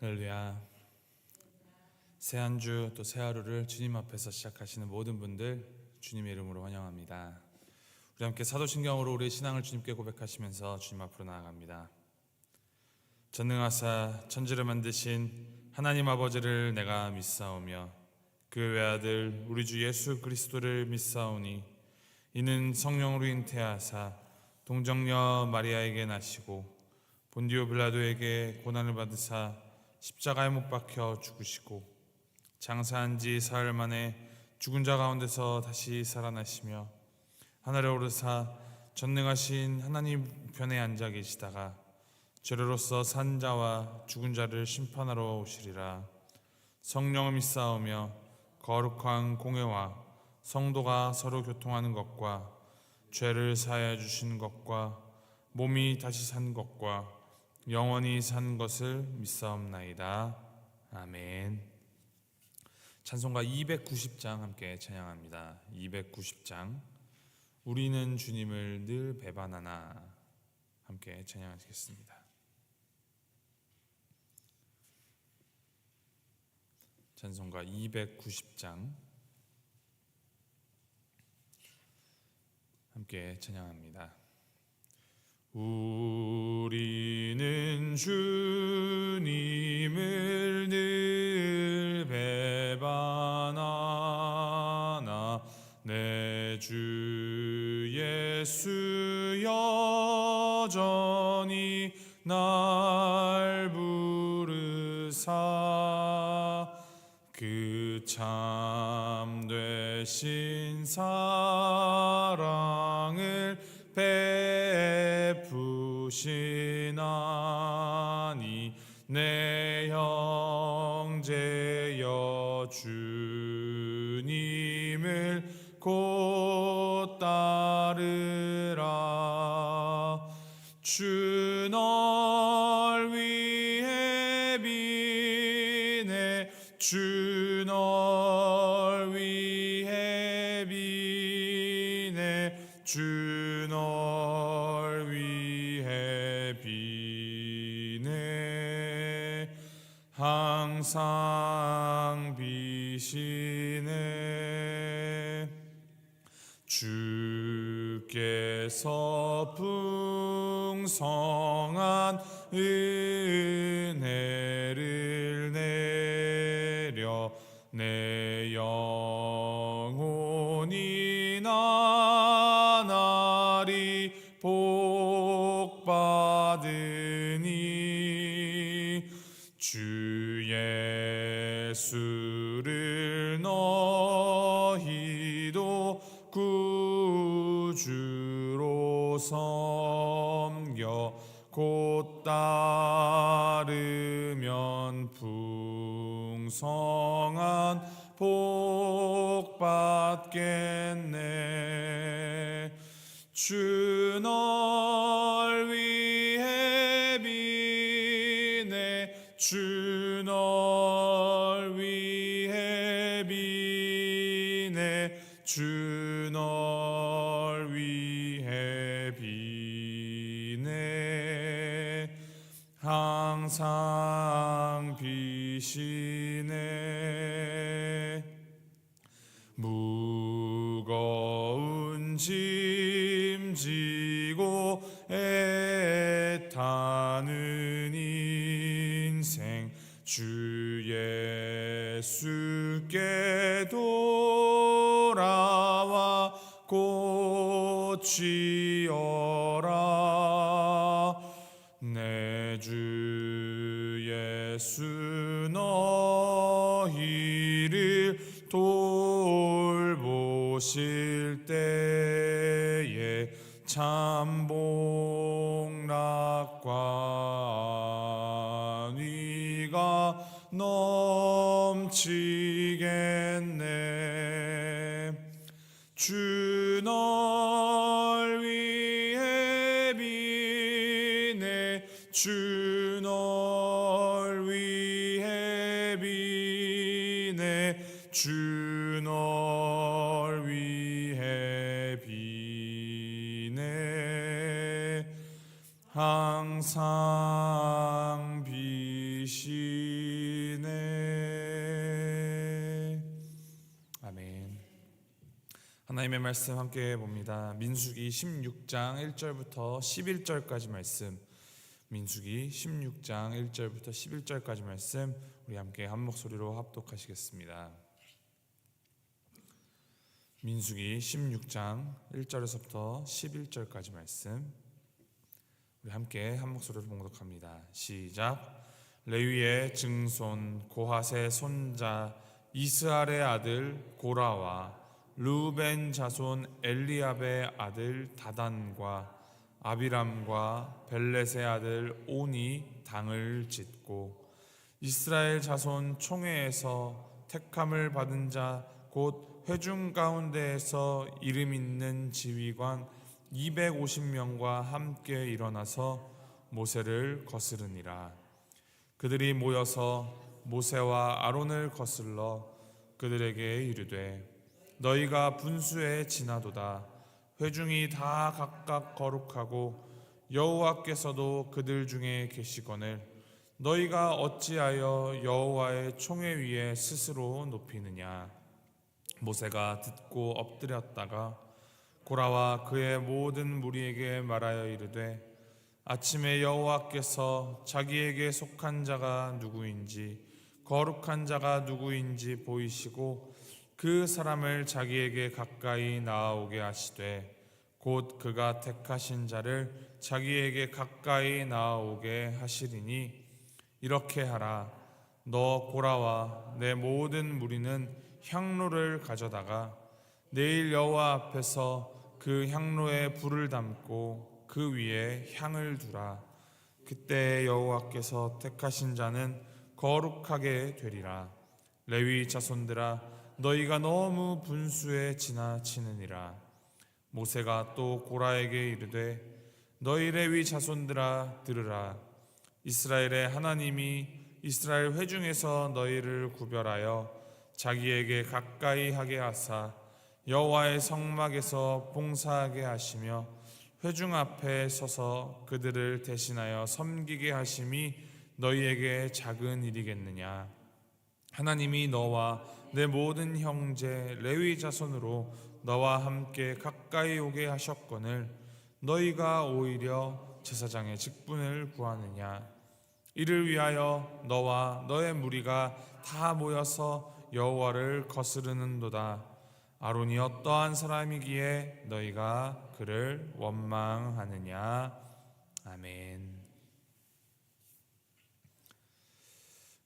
할렐루야. 새 한 주 또 새 하루를 주님 앞에서 시작하시는 모든 분들 주님의 이름으로 환영합니다. 우리 함께 사도신경으로 우리의 신앙을 주님께 고백하시면서 주님 앞으로 나아갑니다. 전능하사 천지를 만드신 하나님 아버지를 내가 믿사오며 그 외아들 우리 주 예수 그리스도를 믿사오니 이는 성령으로 잉태하사 동정녀 마리아에게 나시고 본디오 빌라도에게 고난을 받으사 십자가에 못 박혀 죽으시고 장사한 지 사흘 만에 죽은 자 가운데서 다시 살아나시며 하늘에 오르사 전능하신 하나님 편에 앉아 계시다가 죄로로서 산 자와 죽은 자를 심판하러 오시리라. 성령을 믿사오며 거룩한 공회와 성도가 서로 교통하는 것과 죄를 사하여 주시는 것과 몸이 다시 산 것과 영원히 산 것을 믿사옵나이다. 아멘. 찬송가 290장 함께 찬양합니다. 290장 우리는 주님을 늘 배반하나 함께 찬양하시겠습니다. 찬송가 290장 함께 찬양합니다. 우리는 주님을 늘 배반하나 내 주 예수 여전히 날 부르사 그 참되신 사랑을 베푸시나니 내 형제여 주님을 곧 따르라. 주 널 위해 비네 주 널 위해 비네 주 널 위해 비네 항상 비시네. 주께서 풍성한 은혜를 내려 내 영혼이 나날이 복받으니 주 예수를 너희도 구주로 섬겨 곧 따르면 풍성한 복 받겠네. 주 널 위해 비네 주 널 위해 비네 주 널 위해 비네 항상 비시네. 무거운 짐 지고 애타는 인생 주 예수께 돌아와 고치어라. 내 주 예수 너희를 돌보실 때에 참 복락과 위가 넘치겠네. 주 널 위해 비네 주 널 위해 비네 주 널 위해 비네 항상 비시 하나님의 말씀 함께 봅니다. 민수기 16장 1절부터 11절까지 말씀. 민수기 16장 1절부터 11절까지 말씀 우리 함께 한 목소리로 합독하시겠습니다. 민수기 16장 1절에서부터 11절까지 말씀 우리 함께 한 목소리로 봉독합니다. 시작. 레위의 증손 고핫의 손자 이스할의 아들 고라와 르우벤 자손 엘리압의 아들 다단과 아비람과 벨렛의 아들 온이 당을 짓고 이스라엘 자손 총회에서 택함을 받은 자 곧 회중 가운데에서 이름 있는 지휘관 250명과 함께 일어나서 모세를 거스르니라. 그들이 모여서 모세와 아론을 거슬러 그들에게 이르되 너희가 분수에 지나도다. 회중이 다 각각 거룩하고 여호와께서도 그들 중에 계시거늘 너희가 어찌하여 여호와의 총회 위에 스스로 높이느냐. 모세가 듣고 엎드렸다가 고라와 그의 모든 무리에게 말하여 이르되 아침에 여호와께서 자기에게 속한 자가 누구인지 거룩한 자가 누구인지 보이시고 그 사람을 자기에게 가까이 나아오게 하시되 곧 그가 택하신 자를 자기에게 가까이 나아오게 하시리니 이렇게 하라. 너 고라와 내 모든 무리는 향로를 가져다가 내일 여호와 앞에서 그 향로에 불을 담고 그 위에 향을 두라. 그때 여호와께서 택하신 자는 거룩하게 되리라. 레위 자손들아 너희가 너무 분수에 지나치느니라. 모세가 또 고라에게 이르되 너희 레위 자손들아 들으라. 이스라엘의 하나님이 이스라엘 회중에서 너희를 구별하여 자기에게 가까이 하게 하사 여호와의 성막에서 봉사하게 하시며 회중 앞에 서서 그들을 대신하여 섬기게 하심이 너희에게 작은 일이겠느냐. 하나님이 너와 내 모든 형제 레위 자손으로 너와 함께 가까이 오게 하셨거늘 너희가 오히려 제사장의 직분을 구하느냐. 이를 위하여 너와 너의 무리가 다 모여서 여호와를 거스르는도다. 아론이 어떠한 사람이기에 너희가 그를 원망하느냐. 아멘.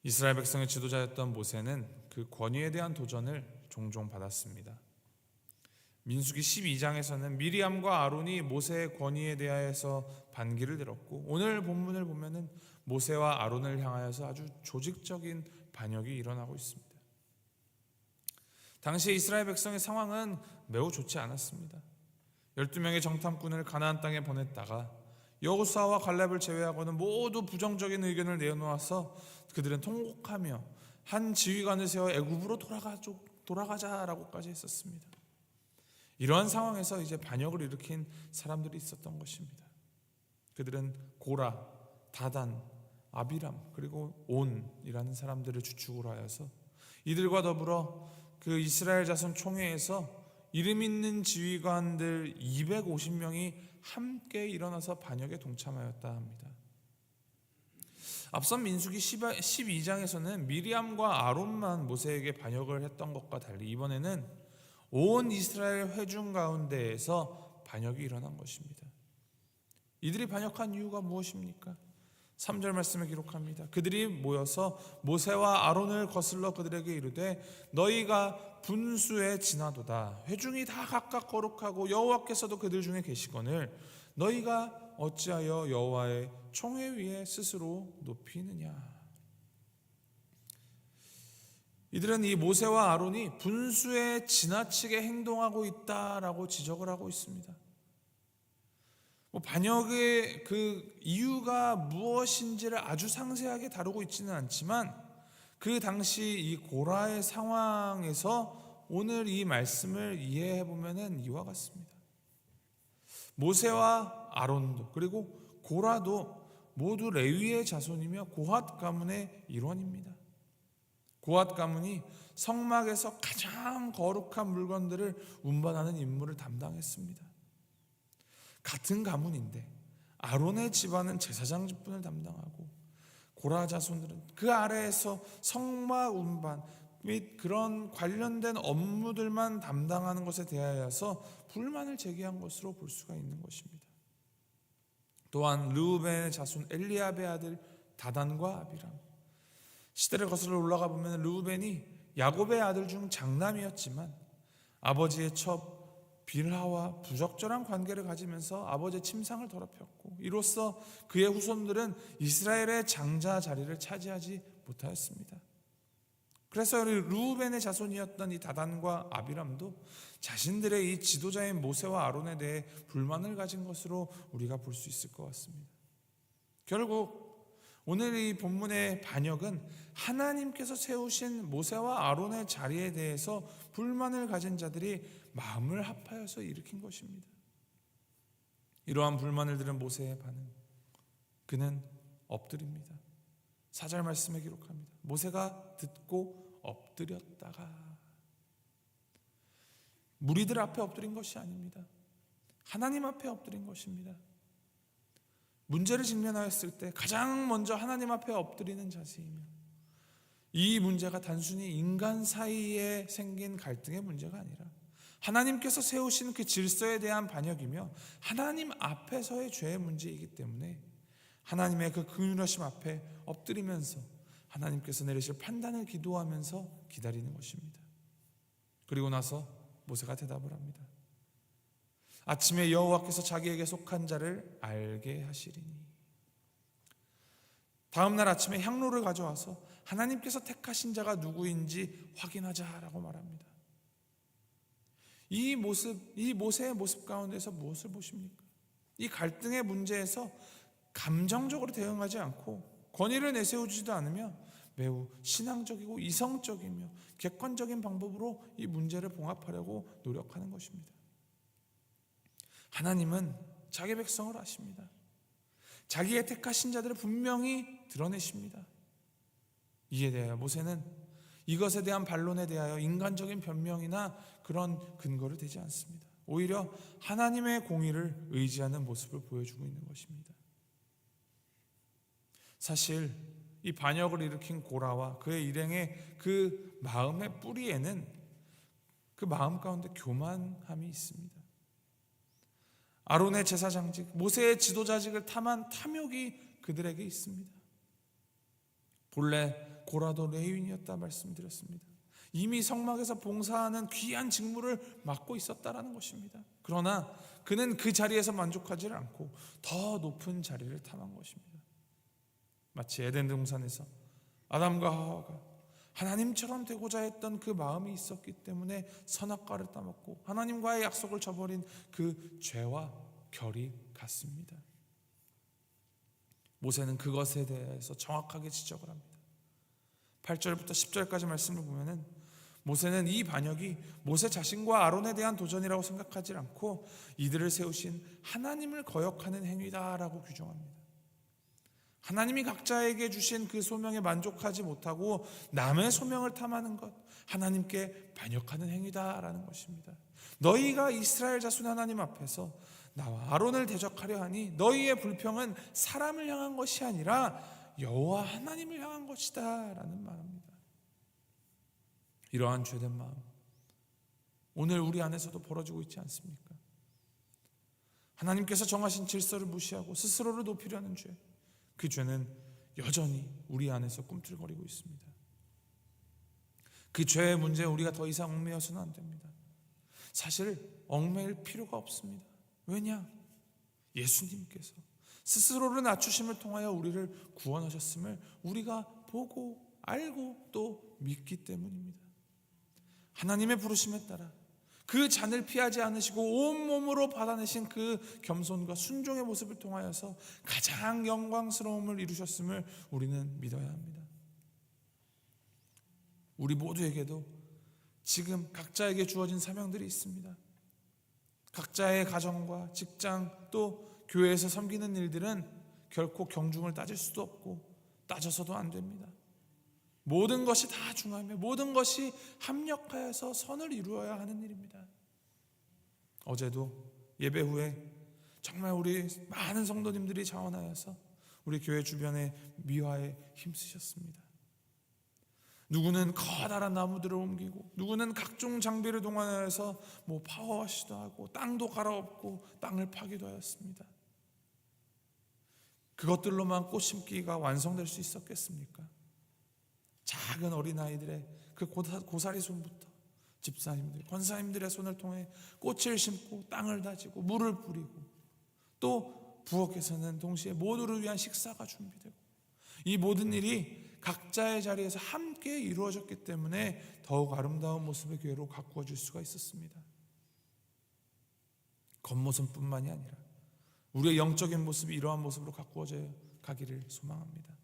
이스라엘 백성의 지도자였던 모세는 그 권위에 대한 도전을 종종 받았습니다. 민수기 12장에서는 미리암과 아론이 모세의 권위에 대하여서 반기를 들었고 오늘 본문을 보면은 모세와 아론을 향하여서 아주 조직적인 반역이 일어나고 있습니다. 당시 이스라엘 백성의 상황은 매우 좋지 않았습니다. 12명의 정탐꾼을 가나안 땅에 보냈다가 여호수아와 갈렙을 제외하고는 모두 부정적인 의견을 내놓아서 그들은 통곡하며 한 지휘관을 세워 애굽으로 돌아가자라고까지 했었습니다. 이러한 상황에서 이제 반역을 일으킨 사람들이 있었던 것입니다. 그들은 고라, 다단, 아비람 그리고 온이라는 사람들을 주축으로 하여서 이들과 더불어 그 이스라엘 자손 총회에서 이름 있는 지휘관들 250명이 함께 일어나서 반역에 동참하였다 합니다. 앞선 민수기 12장에서는 미리암과 아론만 모세에게 반역을 했던 것과 달리 이번에는 온 이스라엘 회중 가운데에서 반역이 일어난 것입니다. 이들이 반역한 이유가 무엇입니까? 3절 말씀에 기록합니다. 그들이 모여서 모세와 아론을 거슬러 그들에게 이르되 너희가 분수에 지나도다. 회중이 다 각각 거룩하고 여호와께서도 그들 중에 계시거늘 너희가 어찌하여 여호와의 총회 위에 스스로 높이느냐. 이들은 이 모세와 아론이 분수에 지나치게 행동하고 있다라고 지적을 하고 있습니다. 반역의 그 이유가 무엇인지를 아주 상세하게 다루고 있지는 않지만 그 당시 이 고라의 상황에서 오늘 이 말씀을 이해해 보면은 이와 같습니다. 모세와 아론도 그리고 고라도 모두 레위의 자손이며 고핫 가문의 일원입니다. 고앗 가문이 성막에서 가장 거룩한 물건들을 운반하는 임무를 담당했습니다. 같은 가문인데 아론의 집안은 제사장 직분을 담당하고 고라 자손들은 그 아래에서 성막 운반 및 그런 관련된 업무들만 담당하는 것에 대하여서 불만을 제기한 것으로 볼 수가 있는 것입니다. 또한 르우벤의 자손 엘리압의 아들 다단과 아비람, 시대를 거슬러 올라가 보면 르우벤이 야곱의 아들 중 장남이었지만 아버지의 첩 빌하와 부적절한 관계를 가지면서 아버지의 침상을 더럽혔고, 이로써 그의 후손들은 이스라엘의 장자 자리를 차지하지 못하였습니다. 그래서 르우벤의 자손이었던 이 다단과 아비람도 자신들의 이 지도자인 모세와 아론에 대해 불만을 가진 것으로 우리가 볼 수 있을 것 같습니다. 결국 오늘 이 본문의 반역은 하나님께서 세우신 모세와 아론의 자리에 대해서 불만을 가진 자들이 마음을 합하여서 일으킨 것입니다. 이러한 불만을 들은 모세의 반응, 그는 엎드립니다. 4절 말씀에 기록합니다. 모세가 듣고 엎드렸다가, 무리들 앞에 엎드린 것이 아닙니다. 하나님 앞에 엎드린 것입니다. 문제를 직면하였을 때 가장 먼저 하나님 앞에 엎드리는 자세이며, 이 문제가 단순히 인간 사이에 생긴 갈등의 문제가 아니라 하나님께서 세우신 그 질서에 대한 반역이며 하나님 앞에서의 죄의 문제이기 때문에 하나님의 그 긍휼하심 앞에 엎드리면서 하나님께서 내리실 판단을 기도하면서 기다리는 것입니다. 그리고 나서 모세가 대답을 합니다. 아침에 여호와께서 자기에게 속한 자를 알게 하시리니. 다음 날 아침에 향로를 가져와서 하나님께서 택하신 자가 누구인지 확인하자라고 말합니다. 이 모세의 모습 가운데서 무엇을 보십니까? 이 갈등의 문제에서 감정적으로 대응하지 않고 권위를 내세우지도 않으며 매우 신앙적이고 이성적이며 객관적인 방법으로 이 문제를 봉합하려고 노력하는 것입니다. 하나님은 자기 백성을 아십니다. 자기의 택하신 자들을 분명히 드러내십니다. 이에 대하여 모세는 이것에 대한 반론에 대하여 인간적인 변명이나 그런 근거를 대지 않습니다. 오히려 하나님의 공의를 의지하는 모습을 보여주고 있는 것입니다. 사실 이 반역을 일으킨 고라와 그의 일행의 그 마음의 뿌리에는 그 마음 가운데 교만함이 있습니다. 아론의 제사장직, 모세의 지도자직을 탐한 탐욕이 그들에게 있습니다. 본래 고라도 레위인이었다 말씀드렸습니다. 이미 성막에서 봉사하는 귀한 직무를 맡고 있었다라는 것입니다. 그러나 그는 그 자리에서 만족하지 않고 더 높은 자리를 탐한 것입니다. 마치 에덴 동산에서 아담과 하와가 하나님처럼 되고자 했던 그 마음이 있었기 때문에 선악과를 따먹고 하나님과의 약속을 저버린 그 죄와 결이 같습니다. 모세는 그것에 대해서 정확하게 지적을 합니다. 8절부터 10절까지 말씀을 보면은 모세는 이 반역이 모세 자신과 아론에 대한 도전이라고 생각하지 않고 이들을 세우신 하나님을 거역하는 행위다라고 규정합니다. 하나님이 각자에게 주신 그 소명에 만족하지 못하고 남의 소명을 탐하는 것, 하나님께 반역하는 행위다라는 것입니다. 너희가 이스라엘 자손 하나님 앞에서 나와 아론을 대적하려 하니 너희의 불평은 사람을 향한 것이 아니라 여호와 하나님을 향한 것이다 라는 말입니다. 이러한 죄된 마음, 오늘 우리 안에서도 벌어지고 있지 않습니까? 하나님께서 정하신 질서를 무시하고 스스로를 높이려는 죄, 그 죄는 여전히 우리 안에서 꿈틀거리고 있습니다. 그 죄의 문제에 우리가 더 이상 얽매여서는 안 됩니다. 사실 얽매일 필요가 없습니다. 왜냐? 예수님께서 스스로를 낮추심을 통하여 우리를 구원하셨음을 우리가 보고 알고 또 믿기 때문입니다. 하나님의 부르심에 따라 그 잔을 피하지 않으시고 온몸으로 받아내신 그 겸손과 순종의 모습을 통하여서 가장 영광스러움을 이루셨음을 우리는 믿어야 합니다. 우리 모두에게도 지금 각자에게 주어진 사명들이 있습니다. 각자의 가정과 직장 또 교회에서 섬기는 일들은 결코 경중을 따질 수도 없고 따져서도 안 됩니다. 모든 것이 다 중요하며 모든 것이 합력하여서 선을 이루어야 하는 일입니다. 어제도 예배 후에 정말 우리 많은 성도님들이 자원하여서 우리 교회 주변의 미화에 힘쓰셨습니다. 누구는 커다란 나무들을 옮기고, 누구는 각종 장비를 동원하여서 파워워시도 하고 땅도 갈아엎고 땅을 파기도 하였습니다. 그것들로만 꽃 심기가 완성될 수 있었겠습니까? 작은 어린아이들의 그 고사리 손부터 집사님들, 권사님들의 손을 통해 꽃을 심고 땅을 다지고 물을 뿌리고, 또 부엌에서는 동시에 모두를 위한 식사가 준비되고, 이 모든 일이 각자의 자리에서 함께 이루어졌기 때문에 더욱 아름다운 모습의 교회로 가꾸어질 수가 있었습니다. 겉모습뿐만이 아니라 우리의 영적인 모습이 이러한 모습으로 가꾸어져 가기를 소망합니다.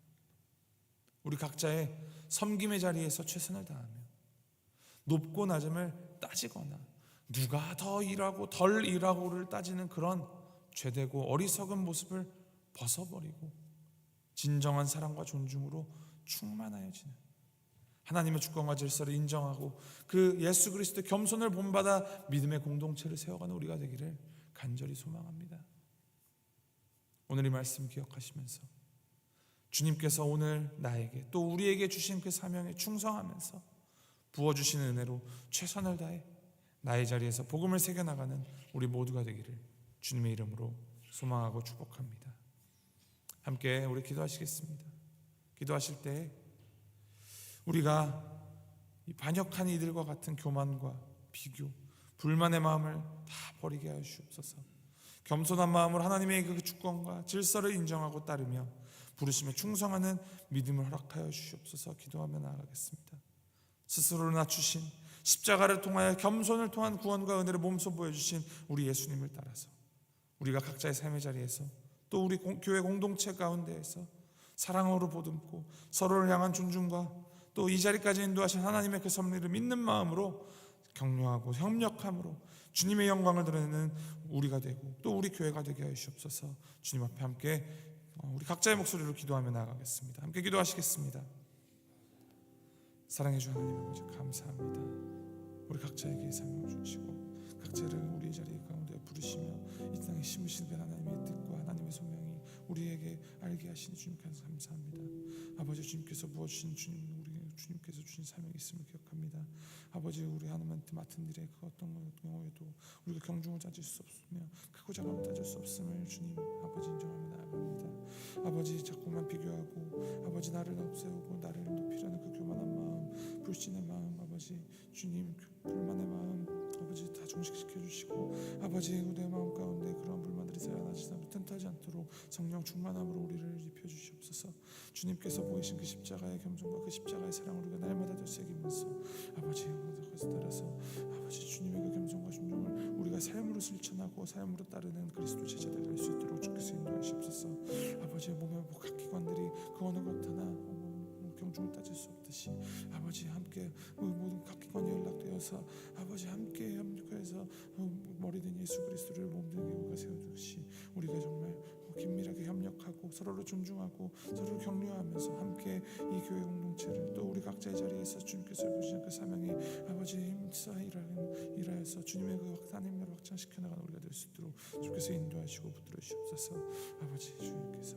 우리 각자의 섬김의 자리에서 최선을 다하며 높고 낮음을 따지거나 누가 더 일하고 덜 일하고를 따지는 그런 죄되고 어리석은 모습을 벗어버리고 진정한 사랑과 존중으로 충만하여지는 하나님의 주권과 질서를 인정하고 그 예수 그리스도의 겸손을 본받아 믿음의 공동체를 세워가는 우리가 되기를 간절히 소망합니다. 오늘 이 말씀 기억하시면서 주님께서 오늘 나에게 또 우리에게 주신 그 사명에 충성하면서 부어주신 은혜로 최선을 다해 나의 자리에서 복음을 새겨나가는 우리 모두가 되기를 주님의 이름으로 소망하고 축복합니다. 함께 우리 기도하시겠습니다. 기도하실 때 우리가 이 반역한 이들과 같은 교만과 비교, 불만의 마음을 다 버리게 하여 주옵소서. 겸손한 마음으로 하나님의 그 주권과 질서를 인정하고 따르며 부르심에 충성하는 믿음을 허락하여 주시옵소서. 기도하며 나아가겠습니다. 스스로를 낮추신 십자가를 통하여 겸손을 통한 구원과 은혜를 몸소 보여주신 우리 예수님을 따라서 우리가 각자의 삶의 자리에서 또 우리 교회 공동체 가운데에서 사랑으로 보듬고 서로를 향한 존중과 또 이 자리까지 인도하신 하나님의 그 섭리를 믿는 마음으로 격려하고 협력함으로 주님의 영광을 드러내는 우리가 되고 또 우리 교회가 되게 하여 주옵소서. 주님 앞에 함께 우리 각자의 목소리로 기도하며 나아가겠습니다. 함께 기도하시겠습니다. 사랑해 주신 하나님 아버지 감사합니다. 우리 각자에게 사명을 주시고 각자를 우리의 자리 가운데 부르시며 이 땅에 심으신 그 하나님의 뜻과 하나님의 소명이 우리에게 알게 하시니 주님께 감사합니다. 아버지 주님께서 부어주신 주님께서 주신 사명이 있음을 기억합니다. 아버지 우리 하나님한테 맡은 일에 그 어떤 경우에도 우리가 경중을 따질 수 없으며 크고 작음을 따질 수 없음을 주님 아버지 인정하며 나아갑니다. 아버지 자꾸만 비교하고 아버지 나를 없애고 나를 높이려는 그 교만한 마음, 불신의 마음, 아버지 주님 불만의 마음 아버지 다 종식시켜 주시고 아버지 우리의 마음 가운데 그런 불만들이 새어나지 틈타지 않도록 성령 충만함으로 우리를 입혀 주시옵소서. 주님께서 보이신 그 십자가의 겸손과 그 십자가의 사랑을 우리가 날마다 되새기면서 아버지 그것에 따라서 아버지 주님의 그 겸손과 존중을 우리가 삶으로 실천하고 삶으로 따르는 그리스도 제자들 될 수 있도록 주께서 인도하시옵소서. 아버지 몸의 각 기관들이 그 어느 것 하나 경중을 따질 수 없듯이 아버지 함께 모든 각 기관이 연락되어서 아버지 함께 협력해서 머리된 예수 그리스도를 몸되게 우리가 세워주시 우리가 정말 긴밀하게 협력하고 서로를 존중하고 서로를 격려하면서 함께 이 교회 공동체를 또 우리 각자의 자리에서 주님께서 부르신 그 사명에 아버지 힘써 일하여서 주님의 그 하나님을 확장시켜 나가는 우리가 될 수 있도록 주께서 인도하시고 붙들어 주시옵소서. 아버지 주님께서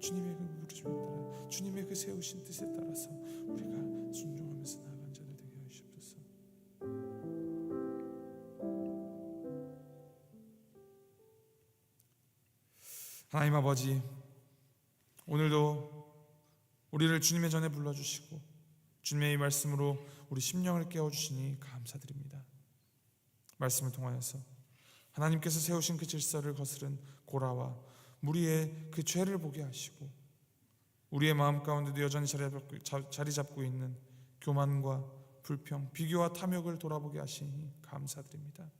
주님의 그 부르심에 따라 주님의 그 세우신 뜻에 따라서 우리가 순종하면서 나아간 자들 되게 하시옵소서. 하나님 아버지 오늘도 우리를 주님의 전에 불러주시고 주님의 이 말씀으로 우리 심령을 깨워주시니 감사드립니다. 말씀을 통하여서 하나님께서 세우신 그 질서를 거스른 고라와 무리의 그 죄를 보게 하시고 우리의 마음 가운데도 여전히 자리 잡고 있는 교만과 불평, 비교와 탐욕을 돌아보게 하시니 감사드립니다.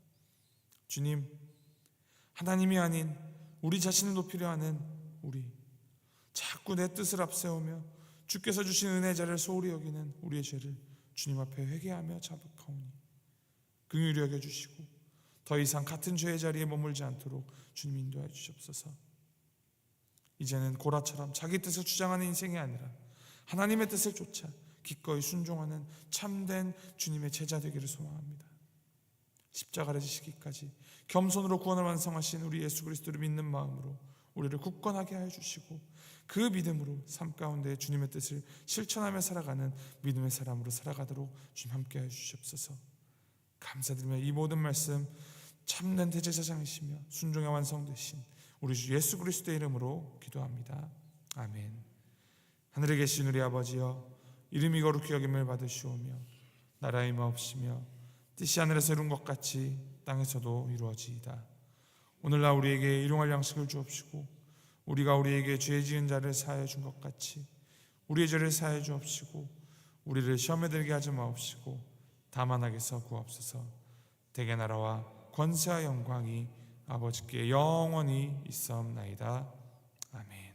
주님, 하나님이 아닌 우리 자신을 높이려 하는 우리, 자꾸 내 뜻을 앞세우며 주께서 주신 은혜의 자리를 소홀히 여기는 우리의 죄를 주님 앞에 회개하며 자복하오니 긍휼히 여겨주시고 더 이상 같은 죄의 자리에 머물지 않도록 주님 인도해 주시옵소서. 이제는 고라처럼 자기 뜻을 주장하는 인생이 아니라 하나님의 뜻을 쫓아 기꺼이 순종하는 참된 주님의 제자 되기를 소망합니다. 십자가를 지시기까지 겸손으로 구원을 완성하신 우리 예수 그리스도를 믿는 마음으로 우리를 굳건하게 하여 주시고 그 믿음으로 삶 가운데 주님의 뜻을 실천하며 살아가는 믿음의 사람으로 살아가도록 주님 함께 하여 주시옵소서. 감사드리며 이 모든 말씀 참된 대제사장이시며 순종의 완성되신 우리 주 예수 그리스도의 이름으로 기도합니다. 아멘. 하늘에 계신 우리 아버지여, 이름이 거룩히 여김을 받으시오며 나라의 마옵시며 뜻이 하늘에서 이룬 것 같이 땅에서도 이루어지이다. 오늘날 우리에게 일용할 양식을 주옵시고 우리가 우리에게 죄 지은 자를 사하여 준 것 같이 우리의 죄를 사하여 주옵시고 우리를 시험에 들게 하지 마옵시고 다만 악에서 구하옵소서. 대개 나라와 권세와 영광이 아버지께 영원히 있사옵나이다. 아멘.